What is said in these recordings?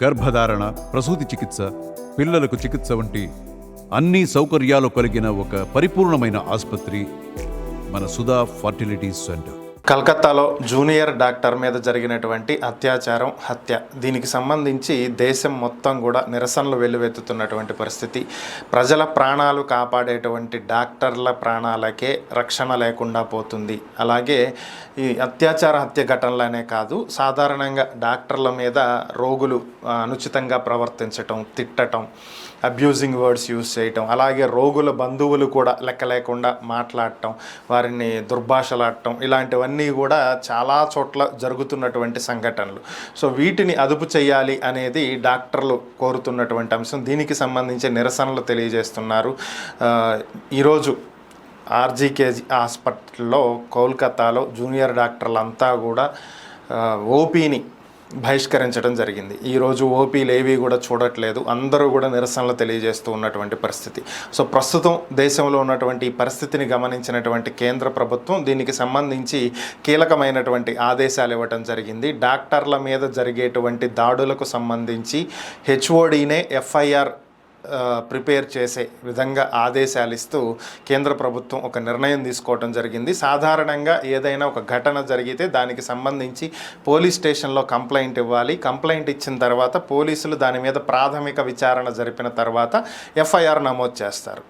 గర్భధారణ, ప్రసూతి చికిత్స, పిల్లలకు చికిత్స వంటి అన్ని సౌకర్యాలు కలిగిన ఒక పరిపూర్ణమైన ఆసుపత్రి మన సుధా ఫర్టిలిటీ సెంటర్. కలకత్తాలో జూనియర్ డాక్టర్ మీద జరిగినటువంటి అత్యాచారం, హత్య, దీనికి సంబంధించి దేశం మొత్తం కూడా నిరసనలు వెల్లువెత్తుతున్నటువంటి పరిస్థితి. ప్రజల ప్రాణాలు కాపాడేటువంటి డాక్టర్ల ప్రాణాలకే రక్షణ లేకుండా పోతుంది. అలాగే ఈ అత్యాచార, హత్య ఘటనలనే కాదు, సాధారణంగా డాక్టర్ల మీద రోగులు అనుచితంగా ప్రవర్తించటం, తిట్టటం, అబ్యూజింగ్ వర్డ్స్ యూజ్ చేయటం, అలాగే రోగుల బంధువులు కూడా లెక్క లేకుండా మాట్లాడటం, వారిని దుర్భాషలాడటం, ఇలాంటివన్నీ కూడా చాలా చోట్ల జరుగుతున్నటువంటి సంఘటనలు. సో వీటిని అదుపు చేయాలి అనేది డాక్టర్లు కోరుతున్నటువంటి అంశం. దీనికి సంబంధించి నిరసనలు తెలియజేస్తున్నారు. ఈరోజు ఆర్జీకేజీ హాస్పిటల్లో కోల్కతాలో జూనియర్ డాక్టర్లంతా కూడా ఓపీని బహిష్కరించడం జరిగింది. ఈరోజు ఓపీలు ఏవి కూడా చూడట్లేదు, అందరూ కూడా నిరసనలు తెలియజేస్తూ ఉన్నటువంటి పరిస్థితి. సో ప్రస్తుతం దేశంలో ఉన్నటువంటి ఈ పరిస్థితిని గమనించినటువంటి కేంద్ర ప్రభుత్వం దీనికి సంబంధించి కీలకమైనటువంటి ఆదేశాలు ఇవ్వటం జరిగింది. డాక్టర్ల మీద జరిగేటువంటి దాడులకు సంబంధించి హెచ్ఓడినే ఎఫ్ఐఆర్ ప్రిపేర్ చేసే విధంగా ఆదేశాలు ఇస్తూ కేంద్ర ప్రభుత్వం ఒక నిర్ణయం తీసుకోవడం జరిగింది. సాధారణంగా ఏదైనా ఒక ఘటన జరిగితే దానికి సంబంధించి పోలీస్ స్టేషన్లో కంప్లైంట్ ఇవ్వాలి. కంప్లైంట్ ఇచ్చిన తర్వాత పోలీసులు దాని మీద ప్రాథమిక విచారణ జరిపిన తర్వాత ఎఫ్ఐఆర్ నమోదు చేస్తారు.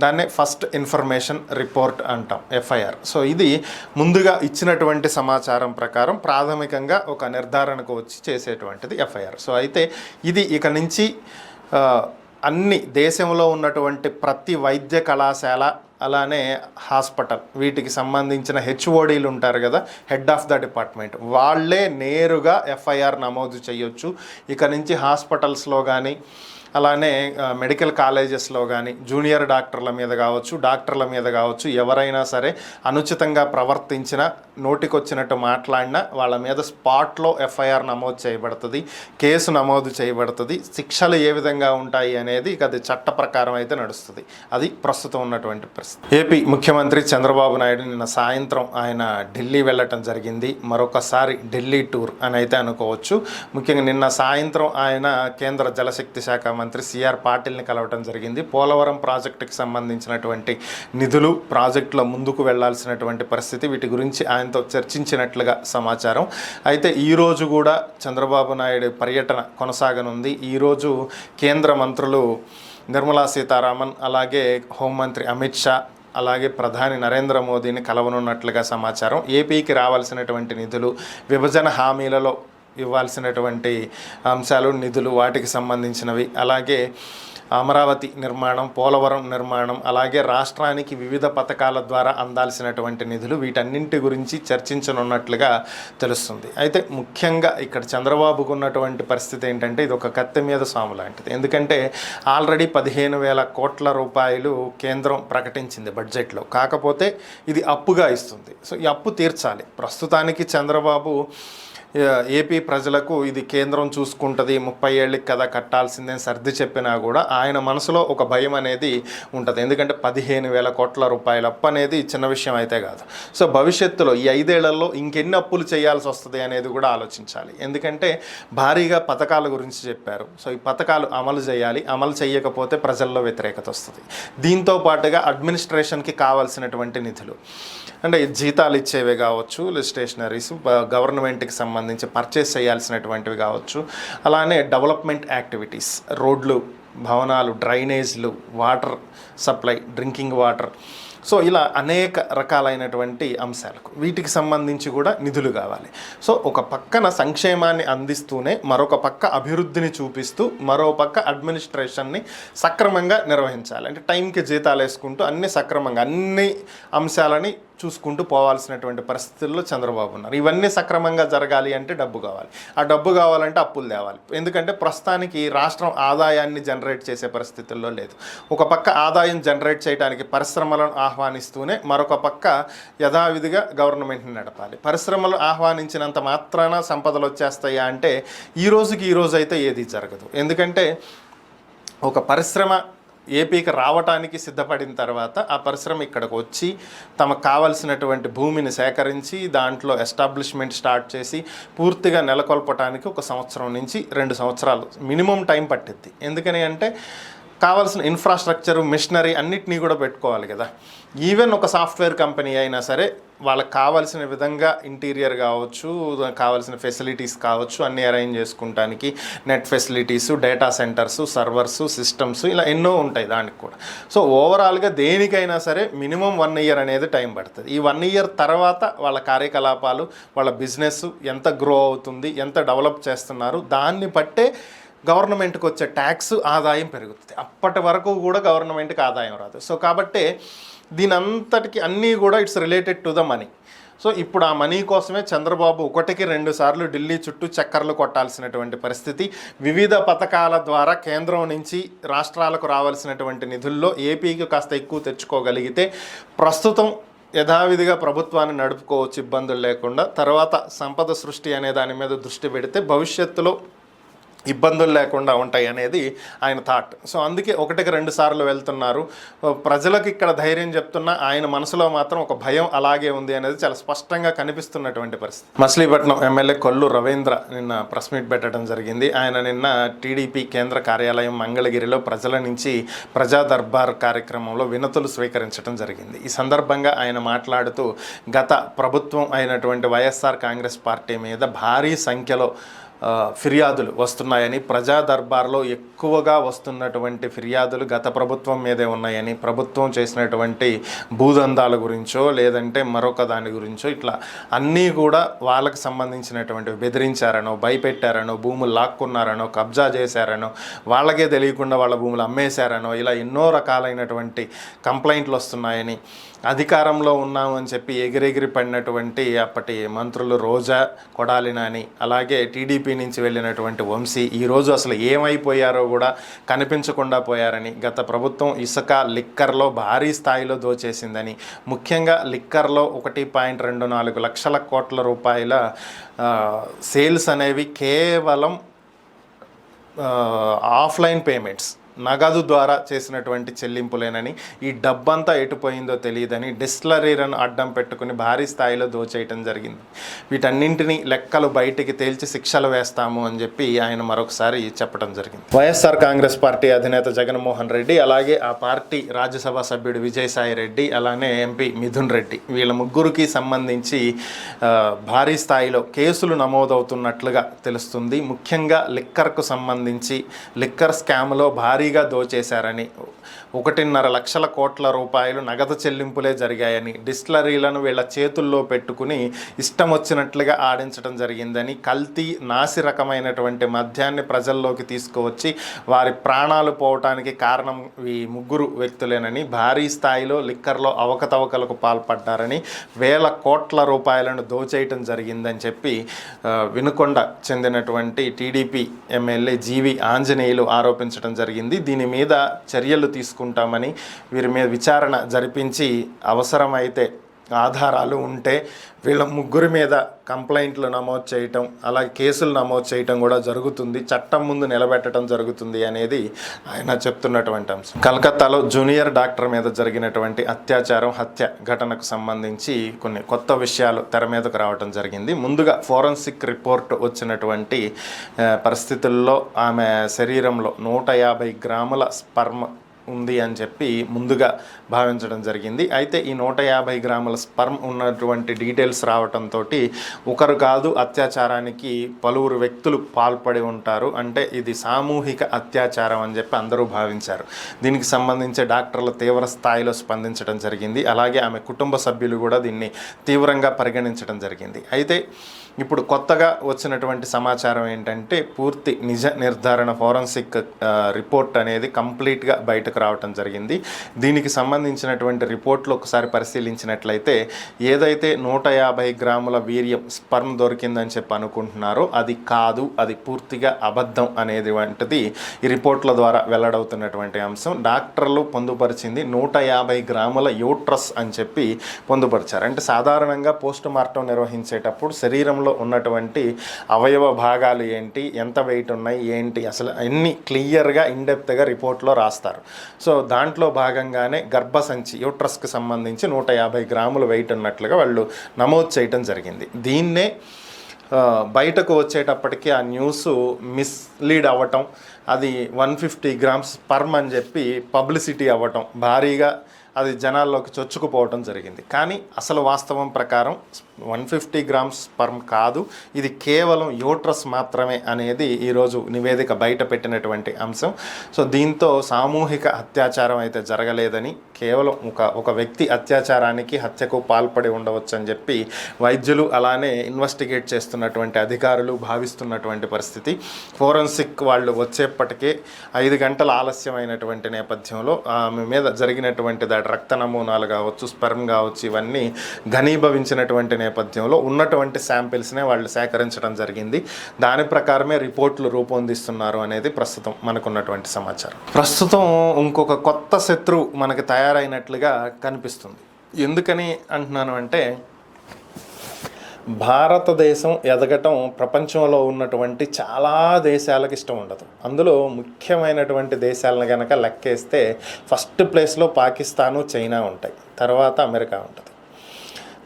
దాన్నే ఫస్ట్ ఇన్ఫర్మేషన్ రిపోర్ట్ అంటాం, ఎఫ్ఐఆర్. సో ఇది ముందుగా ఇచ్చినటువంటి సమాచారం ప్రకారం ప్రాథమికంగా ఒక నిర్ధారణకు వచ్చి చేసేటువంటిది ఎఫ్ఐఆర్. సో అయితే ఇది ఇక నుంచి అన్ని దేశంలో ఉన్నటువంటి ప్రతి వైద్య కళాశాల, అలానే హాస్పిటల్, వీటికి సంబంధించిన హెచ్ఓడీలు ఉంటారు కదా, హెడ్ ఆఫ్ ద డిపార్ట్మెంట్, వాళ్ళే నేరుగా ఎఫ్ఐఆర్ నమోదు చేయొచ్చు. ఇక నుంచి హాస్పిటల్స్లో కానీ, అలానే మెడికల్ కాలేజెస్లో కానీ జూనియర్ డాక్టర్ల మీద కావచ్చు, డాక్టర్ల మీద కావచ్చు, ఎవరైనా సరే అనుచితంగా ప్రవర్తించిన, నోటికొచ్చినట్టు మాట్లాడినా వాళ్ళ మీద స్పాట్లో ఎఫ్ఐఆర్ నమోదు చేయబడుతుంది, కేసు నమోదు చేయబడుతుంది. శిక్షలు ఏ విధంగా ఉంటాయి అనేది ఇక అది చట్ట ప్రకారం అయితే నడుస్తుంది. అది ప్రస్తుతం ఉన్నటువంటి పరిస్థితి. ఏపీ ముఖ్యమంత్రి చంద్రబాబు నాయుడు నిన్న సాయంత్రం ఆయన ఢిల్లీ వెళ్ళటం జరిగింది. మరొకసారి ఢిల్లీ టూర్ అని అయితే అనుకోవచ్చు. ముఖ్యంగా నిన్న సాయంత్రం ఆయన కేంద్ర జలశక్తి శాఖ మంత్రి సిఆర్ పాటిల్ని కలవటం జరిగింది. పోలవరం ప్రాజెక్టుకి సంబంధించినటువంటి నిధులు, ప్రాజెక్టులో ముందుకు వెళ్లాల్సినటువంటి పరిస్థితి, వీటి గురించి ఆయనతో చర్చించినట్లుగా సమాచారం. అయితే ఈరోజు కూడా చంద్రబాబు నాయుడు పర్యటన కొనసాగనుంది. ఈరోజు కేంద్ర మంత్రులు నిర్మలా సీతారామన్, అలాగే హోంమంత్రి అమిత్ షా, అలాగే ప్రధాని నరేంద్ర మోదీని కలవనున్నట్లుగా సమాచారం. ఏపీకి రావాల్సినటువంటి నిధులు, విభజన హామీలలో ఇవ్వాల్సినటువంటి అంశాలు, నిధులు, వాటికి సంబంధించినవి, అలాగే అమరావతి నిర్మాణం, పోలవరం నిర్మాణం, అలాగే రాష్ట్రానికి వివిధ పథకాల ద్వారా అందాల్సినటువంటి నిధులు, వీటన్నింటి గురించి చర్చించనున్నట్లుగా తెలుస్తుంది. అయితే ముఖ్యంగా ఇక్కడ చంద్రబాబుకు ఉన్నటువంటి పరిస్థితి ఏంటంటే ఇది ఒక కత్తి మీద సాము లాంటిది. ఎందుకంటే ఆల్రెడీ 15,000 కోట్ల రూపాయలు కేంద్రం ప్రకటించింది బడ్జెట్లో. కాకపోతే ఇది అప్పుగా ఇస్తుంది. సో ఈ అప్పు తీర్చాలి. ప్రస్తుతానికి చంద్రబాబు ఏపీ ప్రజలకు ఇది కేంద్రం చూసుకుంటుంది, 30 ఏళ్ళకి కదా కట్టాల్సిందే సర్ది చెప్పినా కూడా ఆయన మనసులో ఒక భయం అనేది ఉంటుంది. ఎందుకంటే 15,000 కోట్ల రూపాయల అప్పు అనేది చిన్న విషయం అయితే కాదు. సో భవిష్యత్తులో ఈ 5 ఏళ్లలో ఇంకెన్ని అప్పులు చేయాల్సి వస్తుంది అనేది కూడా ఆలోచించాలి. ఎందుకంటే భారీగా పథకాల గురించి చెప్పారు. సో ఈ పథకాలు అమలు చేయాలి. అమలు చేయకపోతే ప్రజల్లో వ్యతిరేకత వస్తుంది. దీంతో పాటుగా అడ్మినిస్ట్రేషన్కి కావాల్సినటువంటి నిధులు, అంటే జీతాలు ఇచ్చేవి కావచ్చు, స్టేషనరీస్, గవర్నమెంట్కి సంబంధించి పర్చేస్ చేయాల్సినటువంటివి కావచ్చు, అలానే డెవలప్మెంట్ యాక్టివిటీస్, రోడ్లు, భవనాలు, డ్రైనేజ్లు, water supply, drinking water, so ఇలా అనేక రకాలైనటువంటి అంశాలకు వీటికి సంబంధించి కూడా నిధులు కావాలి. సో ఒక పక్కన సంక్షేమాన్ని అందిస్తూనే మరొక పక్క అభివృద్ధిని చూపిస్తూ మరో పక్క అడ్మినిస్ట్రేషన్ని సక్రమంగా నిర్వహించాలి. అంటే టైంకి జీతాలు వేసుకుంటూ అన్ని సక్రమంగా అన్ని అంశాలని చూసుకుంటూ పోవాల్సినటువంటి పరిస్థితుల్లో చంద్రబాబు ఉన్నారు. ఇవన్నీ సక్రమంగా జరగాలి అంటే డబ్బు కావాలి. ఆ డబ్బు కావాలంటే అప్పులు తేవాలి. ఎందుకంటే ప్రస్తుతానికి రాష్ట్రం ఆదాయాన్ని జనరేట్ చేసే పరిస్థితుల్లో లేదు. ఒక పక్క ఆదాయం జనరేట్ చేయడానికి పరిశ్రమలను ఆహ్వానిస్తూనే మరొక పక్క యథావిధిగా గవర్నమెంట్ని నడపాలి. పరిశ్రమలు ఆహ్వానించినంత మాత్రాన సంపదలు వచ్చేస్తాయా అంటే ఈ రోజు అయితే ఏది జరగదు. ఎందుకంటే ఒక పరిశ్రమ ఏపీకి రావటానికి సిద్ధపడిన తర్వాత ఆ పరిశ్రమ ఇక్కడికి వచ్చి తమకు కావాల్సినటువంటి భూమిని సేకరించి దాంట్లో ఎస్టాబ్లిష్మెంట్ స్టార్ట్ చేసి పూర్తిగా నెలకొల్పటానికి 1 సంవత్సరం నుంచి 2 సంవత్సరాలు మినిమం టైం పట్టిద్ది. ఎందుకని అంటే కావాల్సిన ఇన్ఫ్రాస్ట్రక్చరు, మిషనరీ అన్నిటినీ కూడా పెట్టుకోవాలి కదా. ఈవెన్ ఒక సాఫ్ట్వేర్ కంపెనీ అయినా సరే వాళ్ళకి కావాల్సిన విధంగా ఇంటీరియర్ కావచ్చు, కావాల్సిన ఫెసిలిటీస్ కావచ్చు, అన్నీ అరేంజ్ చేసుకుంటానికి net facilities, data centres, servers, systems ఇలా ఎన్నో ఉంటాయి దానికి కూడా. సో ఓవరాల్గా దేనికైనా సరే మినిమం 1 ఇయర్ అనేది టైం పడుతుంది. ఈ 1 ఇయర్ తర్వాత వాళ్ళ కార్యకలాపాలు, వాళ్ళ బిజినెస్ ఎంత గ్రో అవుతుంది, ఎంత డెవలప్ చేస్తున్నారు, దాన్ని బట్టే గవర్నమెంట్కి వచ్చే ట్యాక్స్ ఆదాయం పెరుగుతుంది. అప్పటి వరకు కూడా గవర్నమెంట్కి ఆదాయం రాదు. సో కాబట్టి దీని అంతటికి అన్నీ కూడా it's related to the money. So ఇప్పుడు ఆ మనీ కోసమే చంద్రబాబు 1కి 2 సార్లు ఢిల్లీ చుట్టూ చక్కర్లు కొట్టాల్సినటువంటి పరిస్థితి. వివిధ పథకాల ద్వారా కేంద్రం నుంచి రాష్ట్రాలకు రావాల్సినటువంటి నిధుల్లో ఏపీకి కాస్త ఎక్కువ తెచ్చుకోగలిగితే ప్రస్తుతం యథావిధిగా ప్రభుత్వాన్ని నడుపుకోవచ్చు ఇబ్బందులు లేకుండా. తర్వాత సంపద సృష్టి అనే దాని మీద దృష్టి పెడితే భవిష్యత్తులో ఇబ్బందులు లేకుండా ఉంటాయి అనేది ఆయన థాట్. సో అందుకే 1కి 2 సార్లు వెళ్తున్నారు. ప్రజలకు ఇక్కడ ధైర్యం చెప్తున్నా ఆయన మనసులో మాత్రం ఒక భయం అలాగే ఉంది అనేది చాలా స్పష్టంగా కనిపిస్తున్నటువంటి పరిస్థితి. మచిలీపట్నం ఎమ్మెల్యే కొల్లు రవీంద్ర నిన్న ప్రెస్ మీట్ పెట్టడం జరిగింది. ఆయన నిన్న టీడీపీ కేంద్ర కార్యాలయం మంగళగిరిలో ప్రజల నుంచి ప్రజా దర్బార్ కార్యక్రమంలో వినతులు స్వీకరించడం జరిగింది. ఈ సందర్భంగా ఆయన మాట్లాడుతూ గత ప్రభుత్వం అయినటువంటి వైఎస్ఆర్ కాంగ్రెస్ పార్టీ మీద భారీ సంఖ్యలో ఫిర్యాదులు వస్తున్నాయని, ప్రజా దర్బార్లో ఎక్కువగా వస్తున్నటువంటి ఫిర్యాదులు గత ప్రభుత్వం మీదే ఉన్నాయని, ప్రభుత్వం చేసినటువంటి భూదందాల గురించో లేదంటే మరొక దాని గురించో ఇట్లా అన్నీ కూడా వాళ్ళకి సంబంధించినటువంటి బెదిరించారనో, భయపెట్టారనో, భూములు లాక్కున్నారనో, కబ్జా చేశారనో, వాళ్ళకే తెలియకుండా వాళ్ళ భూములు అమ్మేశారనో ఇలా ఎన్నో రకాలైనటువంటి కంప్లైంట్లు వస్తున్నాయని, అధికారంలో ఉన్నాము అని చెప్పి ఎగిరెగిరి పడినటువంటి అప్పటి మంత్రులు రోజా, కొడాలి నాని, అలాగే టీడీపీ నుంచి వెళ్ళినటువంటి వంశీ ఈరోజు అసలు ఏమైపోయారో కూడా కనిపించకుండా పోయారని, గత ప్రభుత్వం ఇసుక, లిక్కర్లో భారీ స్థాయిలో దోచేసిందని, ముఖ్యంగా లిక్కర్లో 1.24 లక్షల కోట్ల రూపాయల సేల్స్ అనేవి కేవలం ఆఫ్లైన్ పేమెంట్స్, నగదు ద్వారా చేసినటువంటి చెల్లింపులేనని, ఈ డబ్బంతా ఎటుపోయిందో తెలియదని డిస్టిలరీలను అడ్డం పెట్టుకుని భారీ స్థాయిలో దోచేయటం జరిగింది. వీటన్నింటినీ లెక్కలు బయటికి తేల్చి శిక్షలు వేస్తాము అని చెప్పి ఆయన మరొకసారి చెప్పడం జరిగింది. వైఎస్ఆర్ కాంగ్రెస్ పార్టీ అధినేత జగన్మోహన్ రెడ్డి, అలాగే ఆ పార్టీ రాజ్యసభ సభ్యుడు విజయసాయి రెడ్డి, అలానే ఎంపీ మిథున్ రెడ్డి వీళ్ళ ముగ్గురికి సంబంధించి భారీ స్థాయిలో కేసులు నమోదవుతున్నట్లుగా తెలుస్తుంది. ముఖ్యంగా లిక్కర్కు సంబంధించి లిక్కర్ స్కామ్లో భారీ దోచేశారని, 1.5 లక్షల కోట్ల రూపాయలు నగదు చెల్లింపులే జరిగాయని, డిస్టిలరీలను వీళ్ళ చేతుల్లో పెట్టుకుని ఇష్టం వచ్చినట్లుగా ఆడించడం జరిగిందని, కల్తీ నాసి రకమైనటువంటి మద్యాన్ని ప్రజల్లోకి తీసుకువచ్చి వారి ప్రాణాలు పోవటానికి కారణం ఈ ముగ్గురు వ్యక్తులేనని, భారీ స్థాయిలో లిక్కర్లో అవకతవకలకు పాల్పడ్డారని, వేల కోట్ల రూపాయలను దోచేయటం జరిగిందని చెప్పి వినుకొండ చెందినటువంటి టీడీపీ ఎమ్మెల్యే జీవి ఆంజనేయులు ఆరోపించడం జరిగింది. దీని మీద చర్యలు తీసుకుంటామని, వీరి మీద విచారణ జరిపించి అవసరమైతే ఆధారాలు ఉంటే వీళ్ళ ముగ్గురి మీద కంప్లైంట్లు నమోదు చేయటం, అలాగే కేసులు నమోదు చేయటం కూడా జరుగుతుంది, చట్టం ముందు నిలబెట్టడం జరుగుతుంది అనేది ఆయన చెప్తున్నటువంటి అంశం. కలకత్తాలో జూనియర్ డాక్టర్ మీద జరిగినటువంటి అత్యాచారం, హత్య ఘటనకు సంబంధించి కొన్ని కొత్త విషయాలు తెర మీదకు రావడం జరిగింది. ముందుగా ఫోరెన్సిక్ రిపోర్ట్ వచ్చినటువంటి పరిస్థితుల్లో ఆమె శరీరంలో 150 గ్రాముల స్పర్మ్ ఉంది అని చెప్పి ముందుగా భావించడం జరిగింది. అయితే ఈ 150 గ్రాముల స్పర్మ్ ఉన్నటువంటి డీటెయిల్స్ రావడంతో ఒకరు కాదు అత్యాచారానికి పలువురు వ్యక్తులు పాల్పడి ఉంటారు, అంటే ఇది సామూహిక అత్యాచారం అని చెప్పి అందరూ భావించారు. దీనికి సంబంధించి డాక్టర్లు తీవ్ర స్థాయిలో స్పందించడం జరిగింది. అలాగే ఆమె కుటుంబ సభ్యులు కూడా దీన్ని తీవ్రంగా పరిగణించడం జరిగింది. అయితే ఇప్పుడు కొత్తగా వచ్చినటువంటి సమాచారం ఏంటంటే పూర్తి నిజ నిర్ధారణ ఫోరెన్సిక్ రిపోర్ట్ అనేది కంప్లీట్గా బయటకు రావటం జరిగింది. దీనికి సంబంధించినటువంటి రిపోర్ట్లు ఒకసారి పరిశీలించినట్లయితే ఏదైతే 150 గ్రాముల వీర్యం స్పర్మ్ దొరికిందని చెప్పి అనుకుంటున్నారో అది కాదు, అది పూర్తిగా అబద్ధం అనేది వంటిది ఈ రిపోర్ట్ల ద్వారా వెల్లడవుతున్నటువంటి అంశం. డాక్టర్లు పొందుపరిచింది 150 గ్రాముల యూట్రస్ అని చెప్పి పొందుపరిచారు. అంటే సాధారణంగా పోస్ట్ మార్టం నిర్వహించేటప్పుడు శరీరంలో ఉన్నటువంటి అవయవ భాగాలు ఏంటి, ఎంత వెయిట్ ఉన్నాయి ఏంటి, అసలు అన్ని క్లియర్గా ఇన్డెప్త్గా రిపోర్ట్లో రాస్తారు. సో దాంట్లో భాగంగానే గర్భసంచి యూట్రస్కి సంబంధించి 150 గ్రాములు వెయిట్ ఉన్నట్లుగా వాళ్ళు నమోదు చేయటం జరిగింది. దీన్నే బయటకు వచ్చేటప్పటికి ఆ న్యూస్ మిస్లీడ్ అవ్వటం, అది 150 గ్రామ్స్ స్పర్మ్ అని చెప్పి పబ్లిసిటీ అవ్వటం, భారీగా అది జనాల్లోకి చొచ్చుకుపోవటం జరిగింది. కానీ అసలు వాస్తవం ప్రకారం 150 గ్రామ్స్ స్పర్మ్ కాదు, ఇది కేవలం యూట్రస్ మాత్రమే అనేది ఈరోజు నివేదిక బయట పెట్టినటువంటి అంశం. సో దీంతో సామూహిక అత్యాచారం అయితే జరగలేదని, కేవలం ఒక వ్యక్తి అత్యాచారానికి హత్యకు పాల్పడి ఉండవచ్చు అని చెప్పి వైద్యులు అలానే ఇన్వెస్టిగేట్ చేస్తున్నటువంటి అధికారులు భావిస్తున్నటువంటి పరిస్థితి. ఫోరెన్సిక్ వాళ్ళు వచ్చేప్పటికే 5 గంటల ఆలస్యమైనటువంటి నేపథ్యంలో ఆమె మీద జరిగినటువంటి రక్త నమూనాలు కావచ్చు, స్పెర్మ్ కావచ్చు, ఇవన్నీ ఘనీభవించినటువంటి నేపథ్యంలో ఉన్నటువంటి శాంపిల్స్నే వాళ్ళు సేకరించడం జరిగింది. దాని ప్రకారమే రిపోర్ట్లు రూపొందిస్తున్నారు అనేది ప్రస్తుతం మనకున్నటువంటి సమాచారం. ప్రస్తుతం ఇంకొక కొత్త శత్రువు మనకి తయారైనట్లుగా కనిపిస్తుంది. ఎందుకని అంటున్నాను అంటే, భారతదేశం ఎదగటం ప్రపంచంలో ఉన్నటువంటి చాలా దేశాలకు ఇష్టం ఉండదు. అందులో ముఖ్యమైనటువంటి దేశాలను కనుక లెక్కేస్తే ఫస్ట్ ప్లేస్లో పాకిస్తాను, చైనా ఉంటాయి, తర్వాత అమెరికా ఉంటుంది.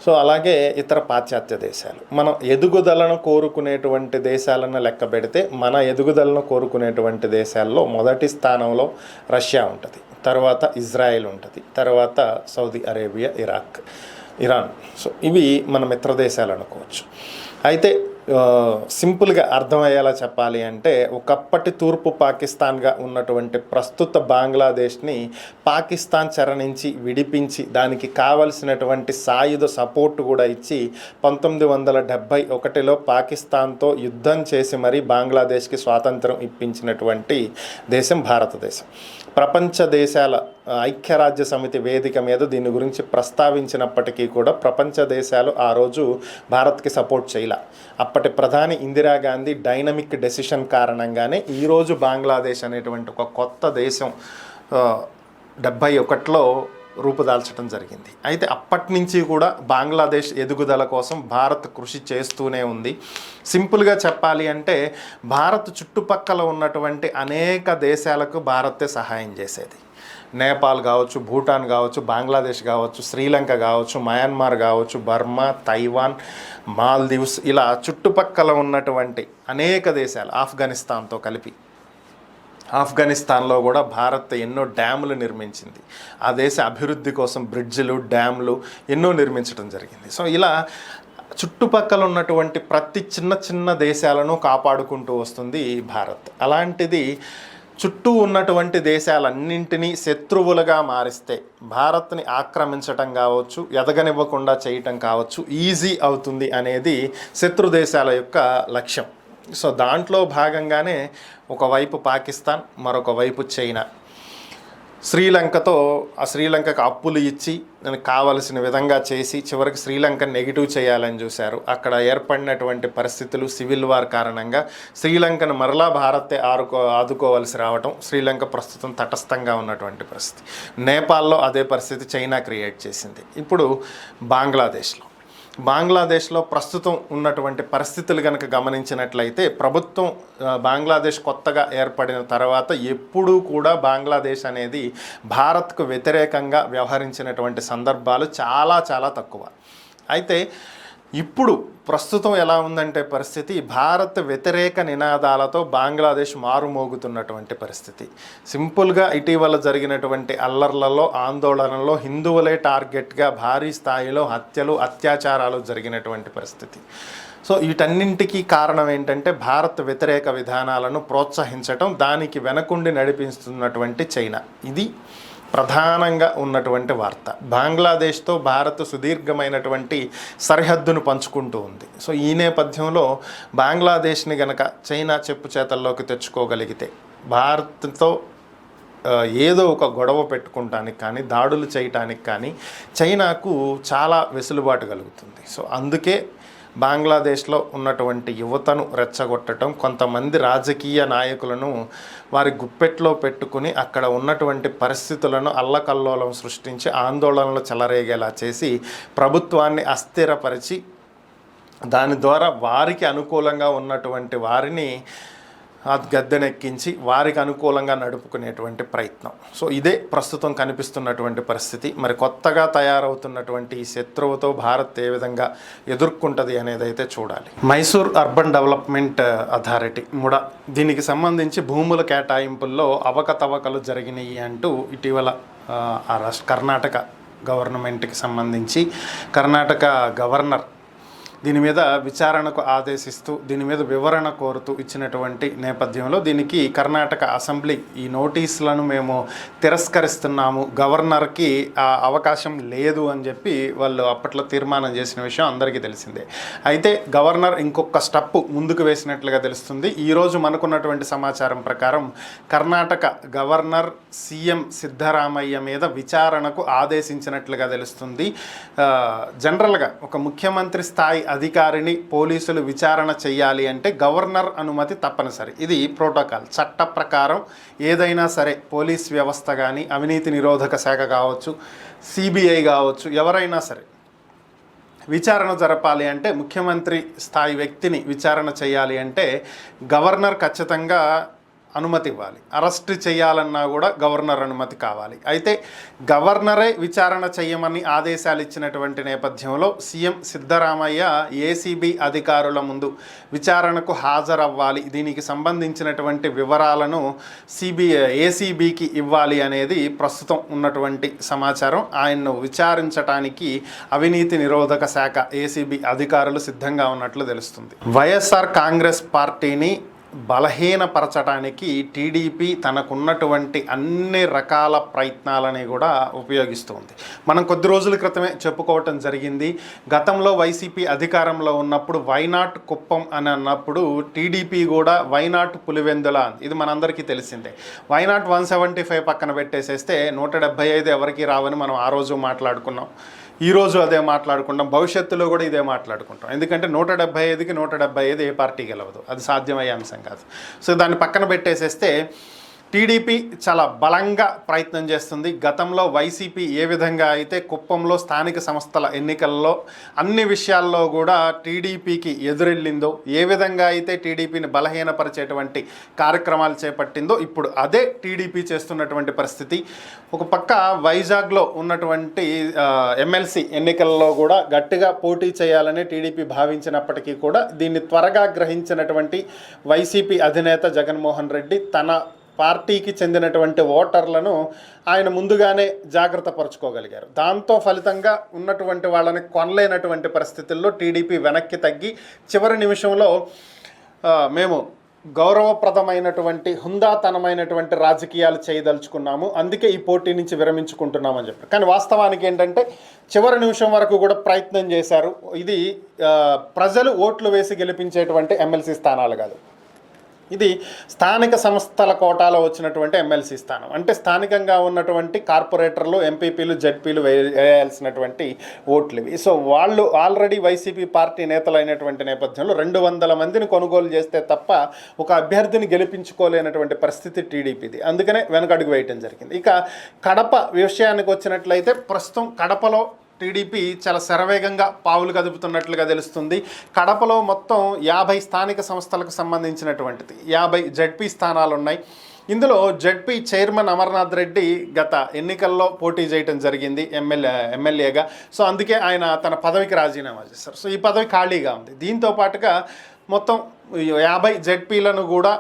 సో అలాగే ఇతర పాశ్చాత్య దేశాలు. మనం ఎదుగుదలను కోరుకునేటువంటి దేశాలను లెక్క పెడితే మన ఎదుగుదలను కోరుకునేటువంటి దేశాల్లో మొదటి స్థానంలో రష్యా ఉంటుంది, తర్వాత ఇజ్రాయెల్ ఉంటుంది, తర్వాత సౌదీ అరేబియా, ఇరాన్. సో ఇవి మన మిత్ర దేశాలు అనుకోవచ్చు. అయితే సింపుల్గా అర్థమయ్యేలా చెప్పాలి అంటే, ఒకప్పటి తూర్పు పాకిస్తాన్గా ఉన్నటువంటి ప్రస్తుత బంగ్లాదేశ్ని పాకిస్తాన్ చెర నుంచి విడిపించి దానికి కావలసినటువంటి సాయుధ సపోర్ట్ కూడా ఇచ్చి 1971లో పాకిస్తాన్తో యుద్ధం చేసి మరీ బంగ్లాదేశ్కి స్వాతంత్రం ఇప్పించినటువంటి దేశం భారతదేశం. ప్రపంచ దేశాల ఐక్యరాజ్య సమితి వేదిక మీద దీని గురించి ప్రస్తావించినప్పటికీ కూడా ప్రపంచ దేశాలు ఆ రోజు భారత్కి సపోర్ట్ చేయలే. అప్పటి ప్రధాని ఇందిరాగాంధీ డైనమిక్ డెసిషన్ కారణంగానే ఈరోజు బంగ్లాదేశ్ అనేటువంటి ఒక కొత్త దేశం 71లో రూపుదాల్చడం జరిగింది. అయితే అప్పటి నుంచి కూడా బంగ్లాదేశ్ ఎదుగుదల కోసం భారత్ కృషి చేస్తూనే ఉంది. సింపుల్గా చెప్పాలి అంటే, భారత్ చుట్టుపక్కల ఉన్నటువంటి అనేక దేశాలకు భారతే సహాయం చేసేది. నేపాల్ కావచ్చు, భూటాన్ కావచ్చు, బంగ్లాదేశ్ కావచ్చు, శ్రీలంక కావచ్చు, మయన్మార్ కావచ్చు, బర్మా, తైవాన్, మాల్దీవ్స్, ఇలా చుట్టుపక్కల ఉన్నటువంటి అనేక దేశాలు, ఆఫ్ఘనిస్తాన్తో కలిపి, ఆఫ్ఘనిస్తాన్లో కూడా భారత్ ఎన్నో డ్యాములు నిర్మించింది. ఆ దేశ అభివృద్ధి కోసం బ్రిడ్జిలు, డ్యాములు ఎన్నో నిర్మించడం జరిగింది. సో ఇలా చుట్టుపక్కల ఉన్నటువంటి ప్రతి చిన్న చిన్న దేశాలను కాపాడుకుంటూ వస్తుంది భారత్. అలాంటిది చుట్టూ ఉన్నటువంటి దేశాలన్నింటినీ శత్రువులుగా మారిస్తే భారత్ని ఆక్రమించటం కావచ్చు, ఎదగనివ్వకుండా చేయటం కావచ్చు ఈజీ అవుతుంది అనేది శత్రు దేశాల యొక్క లక్ష్యం. సో దాంట్లో భాగంగానే ఒకవైపు పాకిస్తాన్, మరొక వైపు చైనా శ్రీలంకకు అప్పులు ఇచ్చి దానికి కావలసిన విధంగా చేసి చివరికి శ్రీలంక నెగిటివ్ చేయాలని చూశారు. అక్కడ ఏర్పడినటువంటి పరిస్థితులు, సివిల్ వార్ కారణంగా శ్రీలంకను మరలా భారతే ఆదుకోవాల్సి రావటం, శ్రీలంక ప్రస్తుతం తటస్థంగా ఉన్నటువంటి పరిస్థితి. నేపాల్లో అదే పరిస్థితి చైనా క్రియేట్ చేసింది. ఇప్పుడు బంగ్లాదేశ్లో ప్రస్తుతం ఉన్నటువంటి పరిస్థితులు కనుక గమనించినట్లయితే, ప్రభుత్వం బంగ్లాదేశ్ కొత్తగా ఏర్పడిన తర్వాత ఎప్పుడూ కూడా బంగ్లాదేశ్ అనేది భారత్కు వ్యతిరేకంగా వ్యవహరించినటువంటి సందర్భాలు చాలా చాలా తక్కువ. అయితే ఇప్పుడు ప్రస్తుతం ఎలా ఉందంటే పరిస్థితి, భారత్ వ్యతిరేక నినాదాలతో బంగ్లాదేశ్ మారుమోగుతున్నటువంటి పరిస్థితి. సింపుల్గా ఇటీవల జరిగినటువంటి అల్లర్లలో, ఆందోళనలో హిందువులే టార్గెట్గా భారీ స్థాయిలో హత్యలు, అత్యాచారాలు జరిగినటువంటి పరిస్థితి. సో వీటన్నింటికీ కారణం ఏంటంటే భారత్ వ్యతిరేక విధానాలను ప్రోత్సహించటం, దానికి వెనకుండి నడిపిస్తున్నటువంటి చైనా. ఇది ప్రధానంగా ఉన్నటువంటి వార్త. బంగ్లాదేశ్తో భారత్ సుదీర్ఘమైనటువంటి సరిహద్దును పంచుకుంటూ ఉంది. సో ఈ నేపథ్యంలో బంగ్లాదేశ్ని గనక చైనా చెప్పు చేతల్లోకి తెచ్చుకోగలిగితే, భారత్తో ఏదో ఒక గొడవ పెట్టుకుంటానికి కానీ, దాడులు చేయటానికి కానీ చైనాకు చాలా వెసులుబాటు కలుగుతుంది. సో అందుకే బంగ్లాదేశ్లో ఉన్నటువంటి యువతను రెచ్చగొట్టడం, కొంతమంది రాజకీయ నాయకులను వారి గుప్పెట్లో పెట్టుకుని అక్కడ ఉన్నటువంటి పరిస్థితులను అల్లకల్లోలం సృష్టించి ఆందోళనలు చెలరేగేలా చేసి ప్రభుత్వాన్ని అస్థిరపరిచి దాని ద్వారా వారికి అనుకూలంగా ఉన్నటువంటి వారిని ఆ గద్దెనెక్కించి వారికి అనుకూలంగా నడుపుకునేటువంటి ప్రయత్నం. సో ఇదే ప్రస్తుతం కనిపిస్తున్నటువంటి పరిస్థితి. మరి కొత్తగా తయారవుతున్నటువంటి ఈ శత్రువుతో భారత్ ఏ విధంగా ఎదుర్కొంటుంది అనేది అయితే చూడాలి. Mysore urban development authority MUDA, దీనికి సంబంధించి భూముల కేటాయింపుల్లో అవకతవకలు జరిగినాయి అంటూ ఇటీవల కర్ణాటక గవర్నమెంట్కి సంబంధించి కర్ణాటక గవర్నర్ దీని మీద విచారణకు ఆదేశిస్తూ దీని మీద వివరణ కోరుతూ ఇచ్చినటువంటి నేపథ్యంలో దీనికి కర్ణాటక అసెంబ్లీ ఈ నోటీసులను మేము తిరస్కరిస్తున్నాము, గవర్నర్కి ఆ అవకాశం లేదు అని చెప్పి వాళ్ళు అప్పట్లో తీర్మానం చేసిన విషయం అందరికీ తెలిసిందే. అయితే గవర్నర్ ఇంకొక స్టెప్ ముందుకు వేసినట్లుగా తెలుస్తుంది. ఈరోజు మనకున్నటువంటి సమాచారం ప్రకారం కర్ణాటక గవర్నర్ సీఎం సిద్ధరామయ్య మీద విచారణకు ఆదేశించినట్లుగా తెలుస్తుంది. జనరల్గా ఒక ముఖ్యమంత్రి స్థాయి అధికారిని పోలీసులు విచారణ చేయాలి అంటే గవర్నర్ అనుమతి తప్పనిసరి. ఇది ప్రోటోకాల్, చట్ట ప్రకారం ఏదైనా సరే పోలీస్ వ్యవస్థ కానీ, అవినీతి నిరోధక శాఖ కావచ్చు, సిబిఐ కావచ్చు, ఎవరైనా సరే విచారణ జరపాలి అంటే, ముఖ్యమంత్రి స్థాయి వ్యక్తిని విచారణ చేయాలి అంటే గవర్నర్ ఖచ్చితంగా అనుమతి ఇవ్వాలి. అరెస్ట్ చేయాలన్నా కూడా గవర్నర్ అనుమతి కావాలి. అయితే గవర్నరే విచారణ చేయమని ఆదేశాలు ఇచ్చినటువంటి నేపథ్యంలో సీఎం సిద్ధరామయ్య ఏసీబీ అధికారుల ముందు విచారణకు హాజరవ్వాలి, దీనికి సంబంధించినటువంటి వివరాలను ఏసీబీకి ఇవ్వాలి అనేది ప్రస్తుతం ఉన్నటువంటి సమాచారం. ఆయన్ను విచారించడానికి అవినీతి నిరోధక శాఖ ఏసీబీ అధికారులు సిద్ధంగా ఉన్నట్లు తెలుస్తుంది. వైఎస్ఆర్ కాంగ్రెస్ పార్టీని బలహీనపరచడానికి టీడీపీ తనకున్నటువంటి అన్ని రకాల ప్రయత్నాలని కూడా ఉపయోగిస్తుంది. మనం కొద్ది రోజుల క్రితమే చెప్పుకోవటం జరిగింది. గతంలో వైసీపీ అధికారంలో ఉన్నప్పుడు వైనాట్ కుప్పం అని అన్నప్పుడు టీడీపీ కూడా వైనాట్ పులివెందుల, ఇది మనందరికీ తెలిసిందే. వైనాట్ 175 పక్కన పెట్టేసేస్తే 175 ఎవరికి రావని మనం ఆ రోజు మాట్లాడుకున్నాం. ఈరోజు అదే మాట్లాడుకుంటాం, భవిష్యత్తులో కూడా ఇదే మాట్లాడుకుంటాం. ఎందుకంటే 175కి 175 ఏ పార్టీ గెలవదు, అది సాధ్యమయ్యే అంశం కాదు. సో దాన్ని పక్కన పెట్టేసేస్తే టీడీపీ చాలా బలంగా ప్రయత్నం చేస్తుంది. గతంలో వైసీపీ ఏ విధంగా అయితే కుప్పంలో స్థానిక సంస్థల ఎన్నికల్లో అన్ని విషయాల్లో కూడా టీడీపీకి ఎదురెళ్ళిందో, ఏ విధంగా అయితే టీడీపీని బలహీనపరిచేటువంటి కార్యక్రమాలు చేపట్టిందో, ఇప్పుడు అదే టీడీపీ చేస్తున్నటువంటి పరిస్థితి. ఒక పక్క వైజాగ్లో ఉన్నటువంటి ఎమ్మెల్సీ ఎన్నికల్లో కూడా గట్టిగా పోటీ చేయాలని టీడీపీ భావించినప్పటికీ కూడా దీన్ని త్వరగా గ్రహించినటువంటి వైసీపీ అధినేత జగన్మోహన్ రెడ్డి తన పార్టీకి చెందినటువంటి ఓటర్లను ఆయన ముందుగానే జాగ్రత్త పరుచుకోగలిగారు. దాంతో ఫలితంగా ఉన్నటువంటి వాళ్ళని కొనలేనటువంటి పరిస్థితుల్లో టీడీపీ వెనక్కి తగ్గి చివరి నిమిషంలో మేము గౌరవప్రదమైనటువంటి హుందాతనమైనటువంటి రాజకీయాలు చేయదలుచుకున్నాము, అందుకే ఈ పోటీ నుంచి విరమించుకుంటున్నామని చెప్పారు. కానీ వాస్తవానికి ఏంటంటే చివరి నిమిషం వరకు కూడా ప్రయత్నం చేశారు. ఇది ప్రజలు ఓట్లు వేసి గెలిపించేటువంటి ఎమ్మెల్సీ స్థానాలు కాదు, ఇది స్థానిక సంస్థల కోటాలో వచ్చినటువంటి ఎమ్మెల్సీ స్థానం. అంటే స్థానికంగా ఉన్నటువంటి కార్పొరేటర్లు, ఎంపీపీలు, జడ్పీలు వేయాల్సినటువంటి ఓట్లు ఇవి. సో వాళ్ళు ఆల్రెడీ వైసీపీ పార్టీ నేతలైనటువంటి నేపథ్యంలో 200 మందిని కొనుగోలు చేస్తే తప్ప ఒక అభ్యర్థిని గెలిపించుకోలేనటువంటి పరిస్థితి టీడీపీది. అందుకనే వెనకడుగు వేయటం జరిగింది. ఇక కడప విషయానికి వచ్చినట్లయితే ప్రస్తుతం కడపలో టీడీపీ చాలా శరవేగంగా పావులు కదుపుతున్నట్లుగా తెలుస్తుంది. కడపలో మొత్తం 50 స్థానిక సంస్థలకు సంబంధించినటువంటిది 50 జడ్పీ స్థానాలు ఉన్నాయి. ఇందులో జడ్పీ చైర్మన్ అమర్నాథ్ రెడ్డి గత ఎన్నికల్లో పోటీ చేయడం జరిగింది ఎమ్మెల్యేగా. సో అందుకే ఆయన తన పదవికి రాజీనామా చేశారు. సో ఈ పదవి ఖాళీగా ఉంది. దీంతో పాటుగా మొత్తం 50 జడ్పీలను కూడా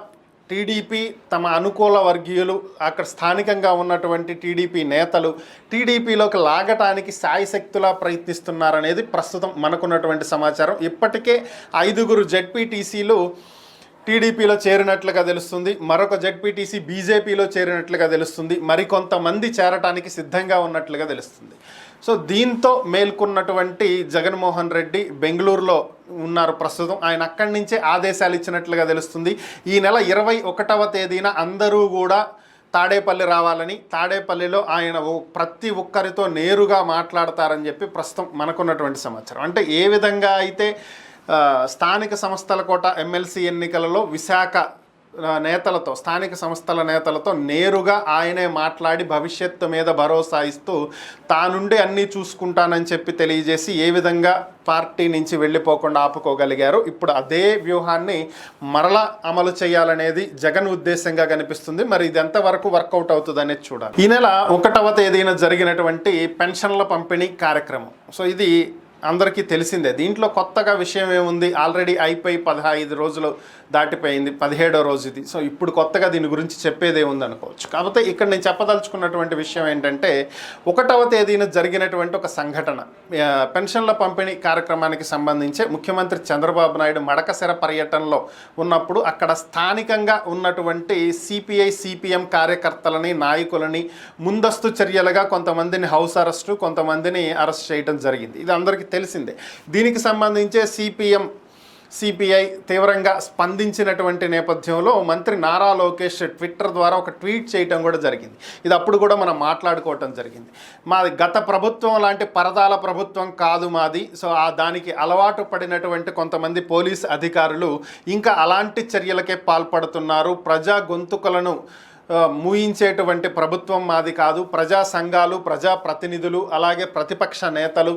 టీడీపీ తమ అనుకూల వర్గీయులు, అక్కడ స్థానికంగా ఉన్నటువంటి టీడీపీ నేతలు టీడీపీలోకి లాగటానికి శాయశక్తులా ప్రయత్నిస్తున్నారనేది ప్రస్తుతం మనకున్నటువంటి సమాచారం. ఇప్పటికే 5 జడ్పీటీసీలు టీడీపీలో చేరినట్లుగా తెలుస్తుంది, మరొక జడ్పీటీసీ బీజేపీలో చేరినట్లుగా తెలుస్తుంది, మరికొంతమంది చేరటానికి సిద్ధంగా ఉన్నట్లుగా తెలుస్తుంది. సో దీంతో మేల్కొన్నటువంటి జగన్మోహన్ రెడ్డి బెంగళూరులో ఉన్నారు ప్రస్తుతం. ఆయన అక్కడి నుంచే ఆదేశాలు ఇచ్చినట్లుగా తెలుస్తుంది. ఈ నెల 21వ తేదీన అందరూ కూడా తాడేపల్లి రావాలని, తాడేపల్లిలో ఆయన ప్రతి ఒక్కరితో నేరుగా మాట్లాడతారని చెప్పి ప్రస్తుతం మనకున్నటువంటి సమాచారం. అంటే ఏ విధంగా అయితే స్థానిక సంస్థల కోట ఎమ్మెల్సీ ఎన్నికలలో విశాఖ నేతలతో, స్థానిక సంస్థల నేతలతో నేరుగా ఆయనే మాట్లాడి భవిష్యత్తు మీద భరోసా ఇస్తూ తానుండి అన్నీ చూసుకుంటానని చెప్పి తెలియజేసి ఏ విధంగా పార్టీ నుంచి వెళ్ళిపోకుండా ఆపుకోగలిగారు. ఇప్పుడు అదే వ్యూహాన్ని మరలా అమలు చేయాలనేది జగన్ ఉద్దేశంగా కనిపిస్తుంది. మరి ఇది ఎంతవరకు వర్కౌట్ అవుతుంది అనేది చూడాలి. ఈ నెల 1వ తేదీన జరిగినటువంటి పెన్షన్ల పంపిణీ కార్యక్రమం, సో ఇది అందరికీ తెలిసిందే. దీంట్లో కొత్తగా విషయం ఏముంది, ఆల్రెడీ అయిపోయి 15 రోజులు దాటిపోయింది, 17వ రోజు ఇది. సో ఇప్పుడు కొత్తగా దీని గురించి చెప్పేదే ఉంది అనుకోవచ్చు. కాకపోతే ఇక్కడ నేను చెప్పదలుచుకున్నటువంటి విషయం ఏంటంటే 1వ తేదీన జరిగినటువంటి ఒక సంఘటన, పెన్షన్ల పంపిణీ కార్యక్రమానికి సంబంధించి ముఖ్యమంత్రి చంద్రబాబు నాయుడు మడకశిర పర్యటనలో ఉన్నప్పుడు అక్కడ స్థానికంగా ఉన్నటువంటి సిపిఐ సిపిఎం కార్యకర్తలని, నాయకులని ముందస్తు చర్యలుగా కొంతమందిని హౌస్ అరెస్టు, కొంతమందిని అరెస్ట్ చేయడం జరిగింది. ఇది అందరికీ తెలిసిందే. దీనికి సంబంధించే సిపిఐ తీవ్రంగా స్పందించినటువంటి నేపథ్యంలో మంత్రి నారా లోకేష్ ట్విట్టర్ ద్వారా ఒక ట్వీట్ చేయటం కూడా జరిగింది. ఇది అప్పుడు కూడా మనం మాట్లాడుకోవటం జరిగింది. మాది గత ప్రభుత్వం లాంటి పరదాల ప్రభుత్వం కాదు మాది. సో దానికి అలవాటు పడినటువంటి కొంతమంది పోలీస్ అధికారులు ఇంకా అలాంటి చర్యలకే పాల్పడుతున్నారు. ప్రజా గొంతుకలను మూయించేటువంటి ప్రభుత్వం మాది కాదు. ప్రజా సంఘాలు, ప్రజా ప్రతినిధులు, అలాగే ప్రతిపక్ష నేతలు,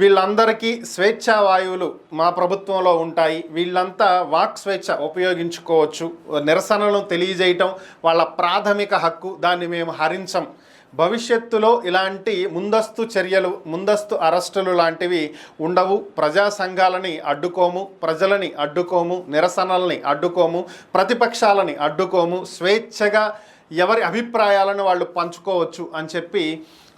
వీళ్ళందరికీ స్వేచ్ఛా వాయువులు మా ప్రభుత్వంలో ఉంటాయి. వీళ్ళంతా వాక్ స్వేచ్ఛ ఉపయోగించుకోవచ్చు. నిరసనలను తెలియజేయటం వాళ్ళ ప్రాథమిక హక్కు, దాన్ని మేము హరించం. భవిష్యత్తులో ఇలాంటి ముందస్తు చర్యలు, ముందస్తు అరెస్టులు లాంటివి ఉండవు. ప్రజా సంఘాలని అడ్డుకోము, ప్రజలని అడ్డుకోము, నిరసనల్ని అడ్డుకోము, ప్రతిపక్షాలని అడ్డుకోము. స్వేచ్ఛగా ఎవరి అభిప్రాయాలను వాళ్ళు పంచుకోవచ్చు అని చెప్పి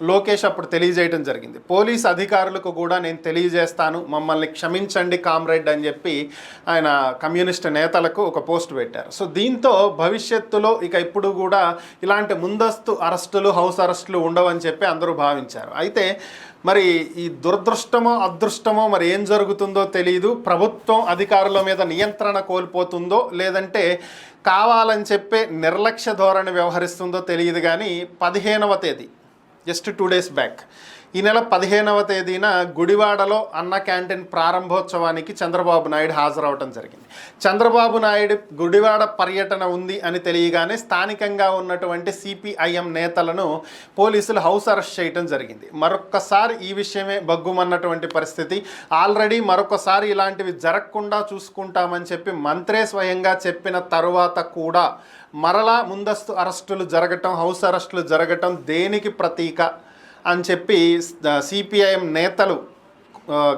లోకేష్ అప్పుడు తెలియజేయడం జరిగింది. పోలీస్ అధికారులకు కూడా నేను తెలియజేస్తాను, మమ్మల్ని క్షమించండి కామ్రేడ్ అని చెప్పి ఆయన కమ్యూనిస్ట్ నేతలకు ఒక పోస్ట్ పెట్టారు. సో దీంతో భవిష్యత్తులో ఇక ఇప్పుడు కూడా ఇలాంటి ముందస్తు అరెస్టులు, హౌస్ అరెస్టులు ఉండవని చెప్పి అందరూ భావించారు. అయితే మరి ఈ దురదృష్టమో అదృష్టమో మరి ఏం జరుగుతుందో తెలియదు. ప్రభుత్వం అధికారుల మీద నియంత్రణ కోల్పోతుందో, లేదంటే కావాలని చెప్పే నిర్లక్ష్య ధోరణి వ్యవహరిస్తుందో తెలియదు. కానీ 15వ తేదీ, జస్ట్ 2 days బ్యాక్, ఈ నెల 15వ తేదీన గుడివాడలో అన్న క్యాంటీన్ ప్రారంభోత్సవానికి చంద్రబాబు నాయుడు హాజరవటం జరిగింది. చంద్రబాబు నాయుడు గుడివాడ పర్యటన ఉంది అని తెలియగానే స్థానికంగా ఉన్నటువంటి సిపిఐఎం నేతలను పోలీసులు హౌస్ అరెస్ట్ చేయడం జరిగింది. మరొక్కసారి ఈ విషయమే బగ్గుమన్నటువంటి పరిస్థితి. ఆల్రెడీ మరొకసారి ఇలాంటివి జరగకుండా చూసుకుంటామని చెప్పి మంత్రే స్వయంగా చెప్పిన తరువాత కూడా మరలా ముందస్తు అరెస్టులు జరగటం, హౌస్ అరెస్టులు జరగటం దేనికి ప్రతీక అని చెప్పి సిపిఐఎం నేతలు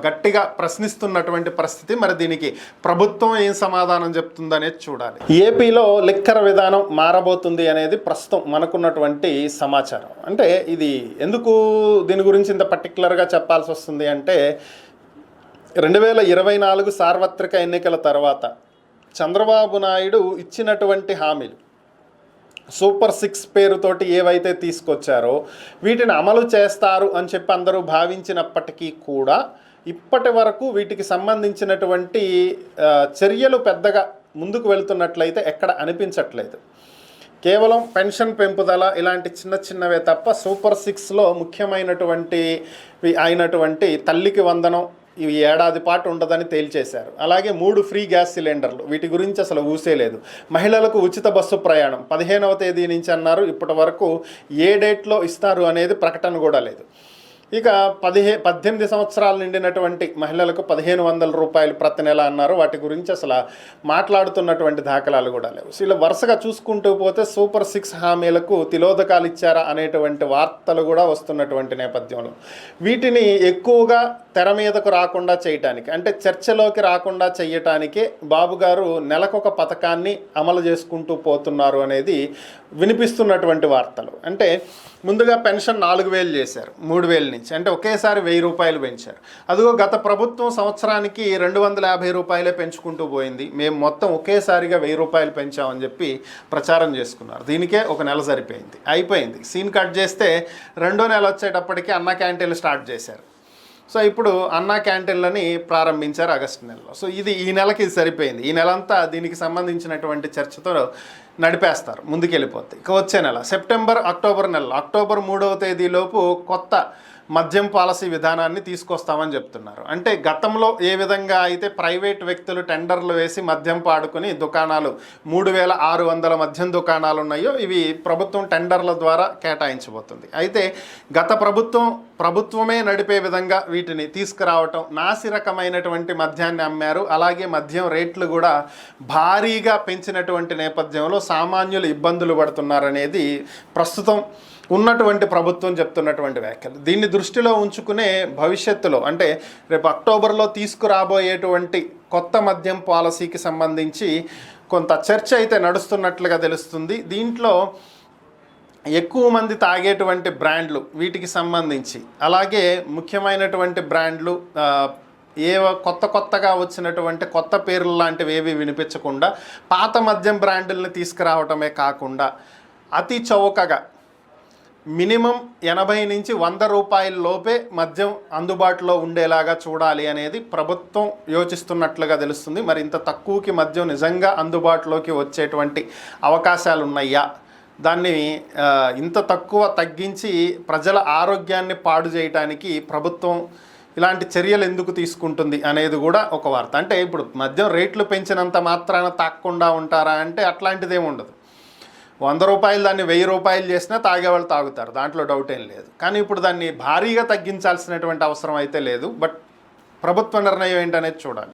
గట్టిగా ప్రశ్నిస్తున్నటువంటి పరిస్థితి. మరి దీనికి ప్రభుత్వం ఏం సమాధానం చెప్తుందనేది చూడాలి. ఏపీలో లిక్కర్ విధానం మారబోతుంది అనేది ప్రస్తుతం మనకున్నటువంటి సమాచారం. అంటే ఇది ఎందుకు దీని గురించి ఇంత పర్టికులర్గా చెప్పాల్సి వస్తుంది అంటే 2024 సార్వత్రిక ఎన్నికల తర్వాత చంద్రబాబు నాయుడు ఇచ్చినటువంటి హామీలు, సూపర్ 6 పేరుతోటి ఏవైతే తీసుకొచ్చారో వీటిని అమలు చేస్తారు అని చెప్పి అందరూ భావించినప్పటికీ కూడా ఇప్పటి వరకు వీటికి సంబంధించినటువంటి చర్యలు పెద్దగా ముందుకు వెళ్తున్నట్లయితే ఎక్కడ అనిపించట్లేదు. కేవలం పెన్షన్ పెంపుదల ఇలాంటి చిన్న చిన్నవే తప్ప సూపర్ 6లో ముఖ్యమైనటువంటి అయినటువంటి తల్లికి వందనం ఇవి ఏడాది పాటు ఉండదని తేల్చేశారు. అలాగే 3 ఫ్రీ గ్యాస్ సిలిండర్లు, వీటి గురించి అసలు ఊసేలేదు. మహిళలకు ఉచిత బస్సు ప్రయాణం 15వ తేదీ నుంచి అన్నారు, ఇప్పటి వరకు ఏ డేట్లో ఇస్తారు అనేది ప్రకటన కూడా లేదు. ఇక 18 సంవత్సరాలు నిండినటువంటి మహిళలకు 1500 రూపాయలు ప్రతి నెల అన్నారు. వాటి గురించి అసలు మాట్లాడుతున్నటువంటి దాఖలాలు కూడా లేవు. సో ఇలా వరుసగా చూసుకుంటూ పోతే సూపర్ 6 హామీలకు తిలోదకాలు ఇచ్చారా అనేటువంటి వార్తలు కూడా వస్తున్నటువంటి నేపథ్యంలో వీటిని ఎక్కువగా తెర మీదకు రాకుండా చేయటానికి, అంటే చర్చలోకి రాకుండా చేయటానికే బాబు గారు నెలకొక పథకాన్ని అమలు చేసుకుంటూ పోతున్నారు అనేది వినిపిస్తున్నటువంటి వార్తలు. అంటే ముందుగా పెన్షన్ 4000 చేశారు, 3000 నుంచి, అంటే ఒకేసారి 1000 రూపాయలు పెంచారు. అదిగో గత ప్రభుత్వం సంవత్సరానికి 250 రూపాయలే పెంచుకుంటూ పోయింది, మేము మొత్తం ఒకేసారిగా 1000 రూపాయలు పెంచామని చెప్పి ప్రచారం చేసుకున్నారు. దీనికే ఒక నెల సరిపోయింది, అయిపోయింది. సీన్ కట్ చేస్తే 2వ నెల వచ్చేటప్పటికి అన్న క్యాంటీన్లు స్టార్ట్ చేశారు. సో ఇప్పుడు అన్నా క్యాంటీన్లని ప్రారంభించారు ఆగస్టు నెలలో. సో ఇది ఈ నెలకి సరిపోయింది. ఈ నెలంతా దీనికి సంబంధించినటువంటి చర్చతో నడిపేస్తారు, ముందుకెళ్ళిపోతాయి. ఇక వచ్చే నెల సెప్టెంబర్, అక్టోబర్ నెలలో, అక్టోబర్ 3వ తేదీలోపు కొత్త మద్యం పాలసీ విధానాన్ని తీసుకొస్తామని చెప్తున్నారు. అంటే గతంలో ఏ విధంగా అయితే ప్రైవేట్ వ్యక్తులు టెండర్లు వేసి మద్యం పాడుకుని దుకాణాలు 3600 మద్యం దుకాణాలు ఉన్నాయో ఇవి ప్రభుత్వం టెండర్ల ద్వారా కేటాయించబోతుంది. అయితే గత ప్రభుత్వమే నడిపే విధంగా వీటిని తీసుకురావటం, నాసి రకమైనటువంటి మద్యాన్ని అమ్మారు. అలాగే మద్యం రేట్లు కూడా భారీగా పెంచినటువంటి నేపథ్యంలో సామాన్యులు ఇబ్బందులు పడుతున్నారనేది ప్రస్తుతం ఉన్నటువంటి ప్రభుత్వం చెప్తున్నటువంటి వ్యాఖ్యలు. దీన్ని దృష్టిలో ఉంచుకునే భవిష్యత్తులో అంటే రేపు అక్టోబర్లో తీసుకురాబోయేటువంటి కొత్త మద్యం పాలసీకి సంబంధించి కొంత చర్చ అయితే నడుస్తున్నట్లుగా తెలుస్తుంది. దీంట్లో ఎక్కువ మంది తాగేటువంటి బ్రాండ్లు వీటికి సంబంధించి, అలాగే ముఖ్యమైనటువంటి బ్రాండ్లు కొత్తగా వచ్చినటువంటి కొత్త పేర్లు లాంటివి ఏవి వినిపించకుండా పాత మద్యం బ్రాండ్లని తీసుకురావటమే కాకుండా అతి చౌకగా మినిమం 80 నుంచి 100 రూపాయల లోపే మద్యం అందుబాటులో ఉండేలాగా చూడాలి అనేది ప్రభుత్వం యోచిస్తున్నట్లుగా తెలుస్తుంది. మరి ఇంత తక్కువకి మద్యం నిజంగా అందుబాటులోకి వచ్చేటువంటి అవకాశాలు ఉన్నాయా? దాన్ని ఇంత తక్కువ తగ్గించి ప్రజల ఆరోగ్యాన్ని పాడు చేయడానికి ప్రభుత్వం ఇలాంటి చర్యలు ఎందుకు తీసుకుంటుంది అనేది కూడా ఒక వార్త. అంటే ఇప్పుడు మద్యం రేట్లు పెంచినంత మాత్రాన తాగకుండా ఉంటారా అంటే అట్లాంటిదేమి ఉండదు. 100 రూపాయలు దాన్ని 1000 రూపాయలు చేసినా తాగేవాళ్ళు తాగుతారు, దాంట్లో డౌట్ ఏం లేదు. కానీ ఇప్పుడు దాన్ని భారీగా తగ్గించాల్సినటువంటి అవసరం అయితే లేదు. బట్ ప్రభుత్వ నిర్ణయం ఏంటనేది చూడాలి.